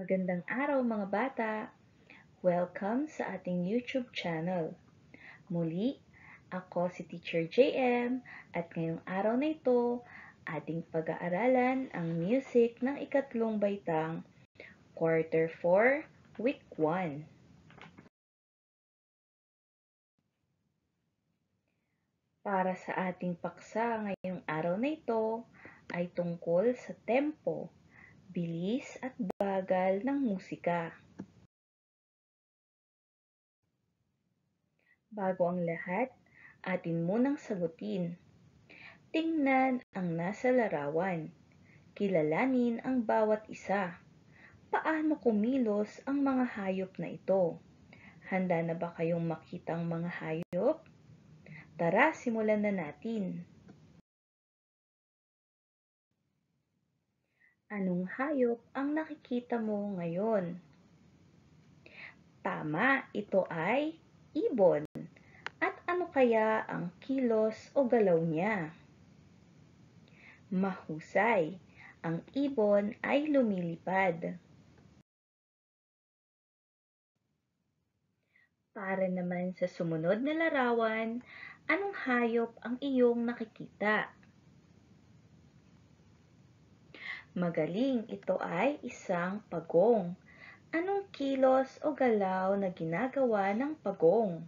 Magandang araw mga bata! Welcome sa ating YouTube channel. Muli, ako si Teacher JM at ngayong araw na ito, ating pag-aaralan ang music ng ikatlong baitang, Quarter 4, Week 1. Para sa ating paksa ngayong araw na ito ay tungkol sa tempo, bilis at bagal ng musika. Bago ang lahat, atin munang sagutin. Tingnan ang nasa larawan. Kilalanin ang bawat isa. Paano kumilos ang mga hayop na ito? Handa na ba kayong makita ang mga hayop? Tara, simulan na natin. Anong hayop ang nakikita mo ngayon? Tama, ito ay ibon. At ano kaya ang kilos o galaw niya? Mahusay, ang ibon ay lumilipad. Para naman sa sumunod na larawan, anong hayop ang iyong nakikita? Magaling, ito ay isang pagong. Anong kilos o galaw na ginagawa ng pagong?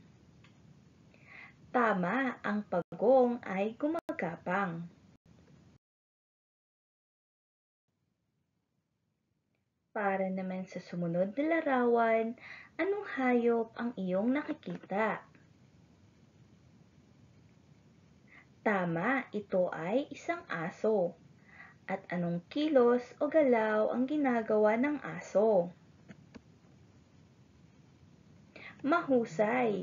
Tama, ang pagong ay gumagapang. Para naman sa sumunod na larawan, anong hayop ang iyong nakikita? Tama, ito ay isang aso. At anong kilos o galaw ang ginagawa ng aso? Mahusay!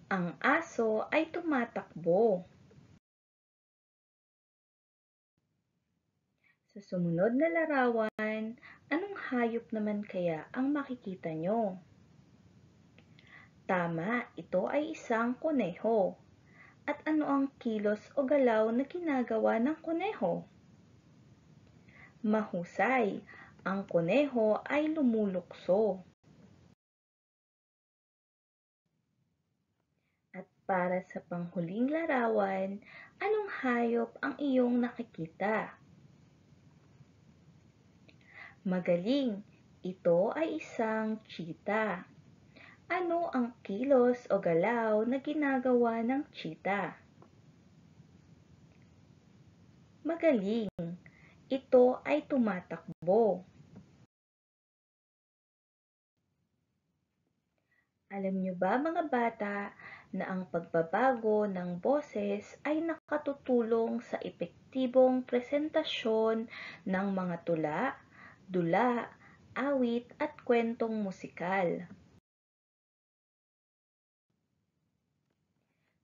Ang aso ay tumatakbo. Sa sumunod na larawan, anong hayop naman kaya ang makikita nyo? Tama, ito ay isang kuneho. At ano ang kilos o galaw na ginagawa ng kuneho? Mahusay! Ang kuneho ay lumulukso. At para sa panghuling larawan, anong hayop ang iyong nakikita? Magaling! Ito ay isang cheetah. Ano ang kilos o galaw na ginagawa ng cheetah? Magaling! Ito ay tumatakbo. Alam niyo ba mga bata na ang pagbabago ng boses ay nakatutulong sa epektibong presentasyon ng mga tula, dula, awit at kwentong musikal?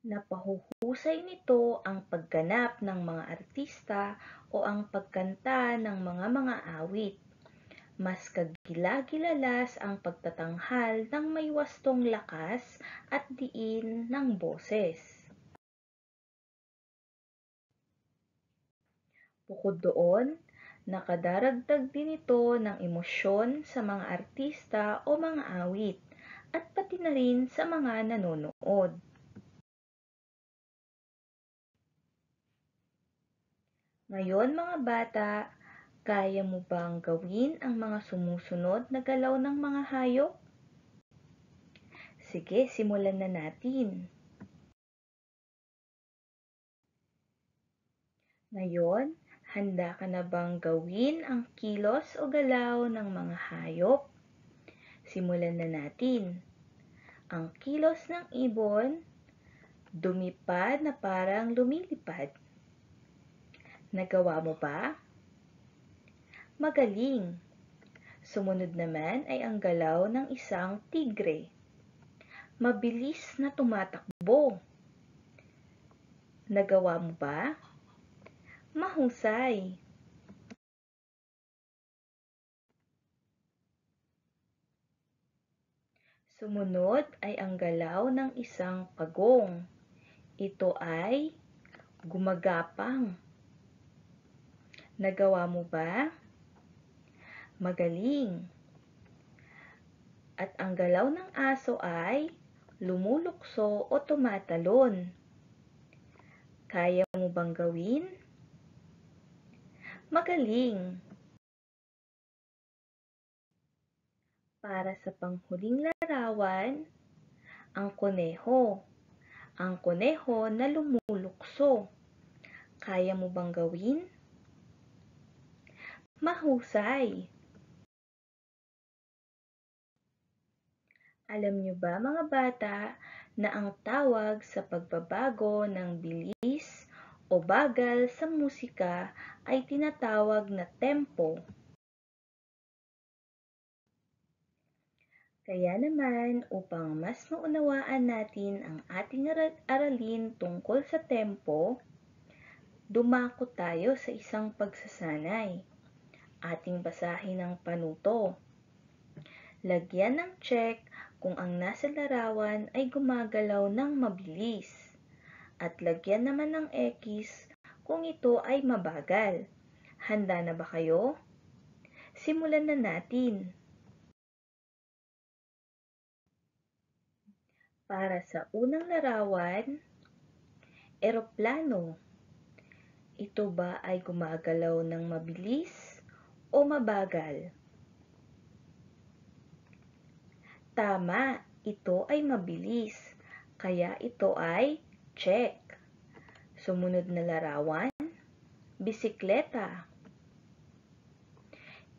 Napahuhusay nito ang pagganap ng mga artista o ang pagkanta ng mga awit. Mas kagila-gilalas ang pagtatanghal ng may wastong lakas at diin ng boses. Bukod doon, nakadaragdag din ito ng emosyon sa mga artista o mga awit at pati na rin sa mga nanonood. Ngayon mga bata, kaya mo bang gawin ang mga sumusunod na galaw ng mga hayop? Sige, simulan na natin. Ngayon, handa ka na bang gawin ang kilos o galaw ng mga hayop? Simulan na natin. Ang kilos ng ibon, dumipad na parang lumilipad. Nagawa mo ba? Magaling! Sumunod naman ay ang galaw ng isang tigre. Mabilis na tumatakbo. Nagawa mo ba? Mahusay! Sumunod ay ang galaw ng isang pagong. Ito ay gumagapang. Nagawa mo ba? Magaling. At ang galaw ng aso ay lumulukso o tumatalon. Kaya mo bang gawin? Magaling. Para sa panghuling larawan, ang kuneho. Ang kuneho na lumulukso. Kaya mo bang gawin? Mahusay. Alam niyo ba mga bata na ang tawag sa pagbabago ng bilis o bagal sa musika ay tinatawag na tempo? Kaya naman, upang mas maunawaan natin ang ating aralin tungkol sa tempo, dumako tayo sa isang pagsasanay. Ating basahin ang panuto. Lagyan ng check kung ang nasa larawan ay gumagalaw ng mabilis. At lagyan naman ng X kung ito ay mabagal. Handa na ba kayo? Simulan na natin. Para sa unang larawan, eroplano. Ito ba ay gumagalaw ng mabilis o mabagal? Tama, ito ay mabilis, kaya ito ay check. Sumunod na larawan, bisikleta.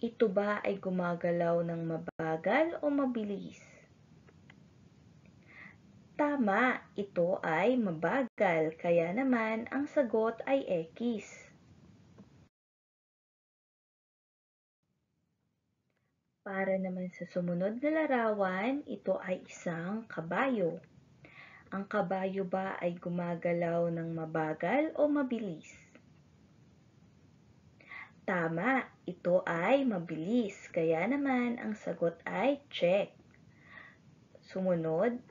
Ito ba ay gumagalaw ng mabagal o mabilis? Tama, ito ay mabagal, kaya naman ang sagot ay X. Para naman sa sumunod na larawan, ito ay isang kabayo. Ang kabayo ba ay gumagalaw ng mabagal o mabilis? Tama, ito ay mabilis, kaya naman ang sagot ay check. Sumunod,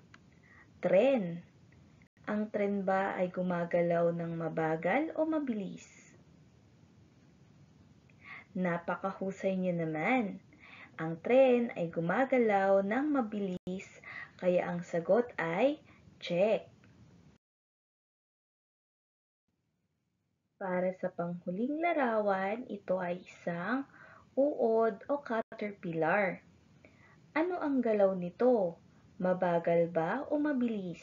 tren. Ang tren ba ay gumagalaw ng mabagal o mabilis? Napakahusay niyo naman. Ang tren ay gumagalaw ng mabilis, kaya ang sagot ay check. Para sa panghuling larawan, ito ay isang uod o caterpillar. Ano ang galaw nito? Mabagal ba o mabilis?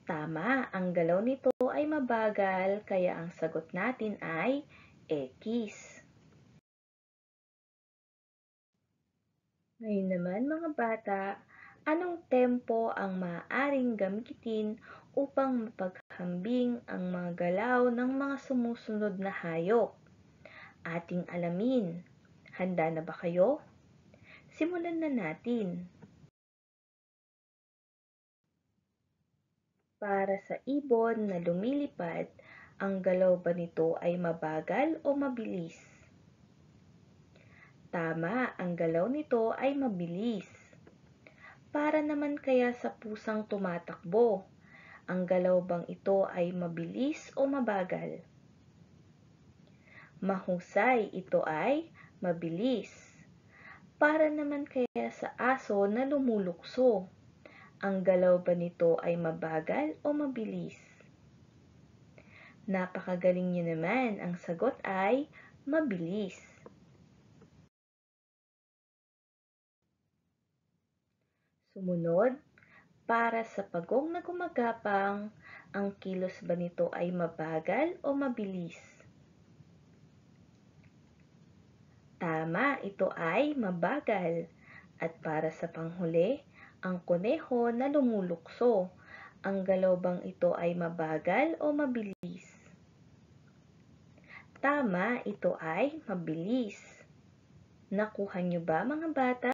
Tama, ang galaw nito ay mabagal, kaya ang sagot natin ay X. Ngayon naman mga bata, anong tempo ang maaaring gamitin upang mapaghambing ang mga galaw ng mga sumusunod na hayop? Ating alamin. Handa na ba kayo? Simulan na natin. Para sa ibon na lumilipad, ang galaw ba nito ay mabagal o mabilis? Tama, ang galaw nito ay mabilis. Para naman kaya sa pusang tumatakbo, ang galaw bang ito ay mabilis o mabagal? Mahusay, ito ay mabilis. Para naman kaya sa aso na lumulukso, ang galaw ba nito ay mabagal o mabilis? Napakagaling niyo naman, ang sagot ay mabilis. Sumunod, para sa pagong na gumagapang, ang kilos ba nito ay mabagal o mabilis? Tama, ito ay mabagal. At para sa panghuli, ang kuneho na lumulukso, ang galaw bang ito ay mabagal o mabilis? Tama, ito ay mabilis. Nakuha niyo ba mga bata?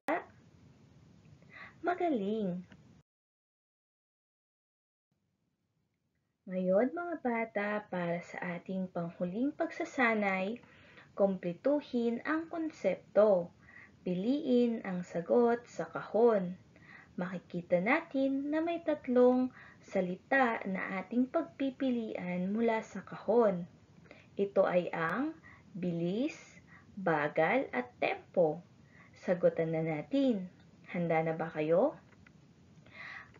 Magaling! Ngayon mga bata, para sa ating panghuling pagsasanay, kumpletuhin ang konsepto. Piliin ang sagot sa kahon. Makikita natin na may tatlong salita na ating pagpipilian mula sa kahon. Ito ay ang bilis, bagal at tempo. Sagutan na natin. Handa na ba kayo?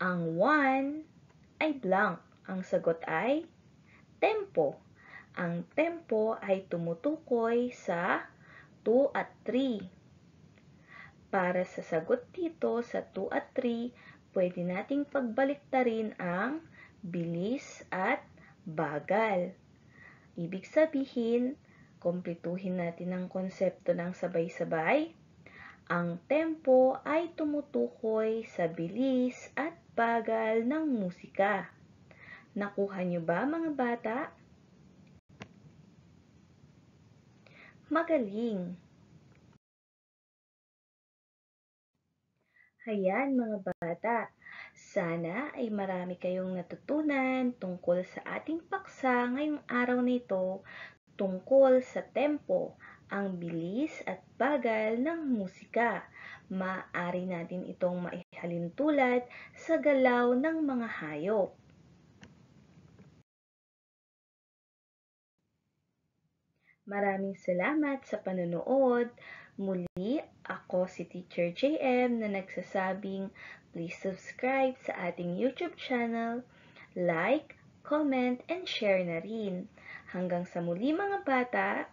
Ang 1 ay blank. Ang sagot ay tempo. Ang tempo ay tumutukoy sa 2 at 3. Para sa sagot dito sa 2 at 3, pwede nating pagbaliktarin ang bilis at bagal. Ibig sabihin, kumpletuhin natin ang konsepto ng sabay-sabay. Ang tempo ay tumutukoy sa bilis at bagal ng musika. Nakuha niyo ba, mga bata? Magaling! Hayan, mga bata, sana ay marami kayong natutunan tungkol sa ating paksa ngayong araw na ito tungkol sa tempo, ang bilis at bagal ng musika. Maaari natin itong maihalintulad sa galaw ng mga hayop. Maraming salamat sa panonood. Muli, ako si Teacher JM na nagsasabing please subscribe sa ating YouTube channel, like, comment, and share na rin. Hanggang sa muli, mga bata!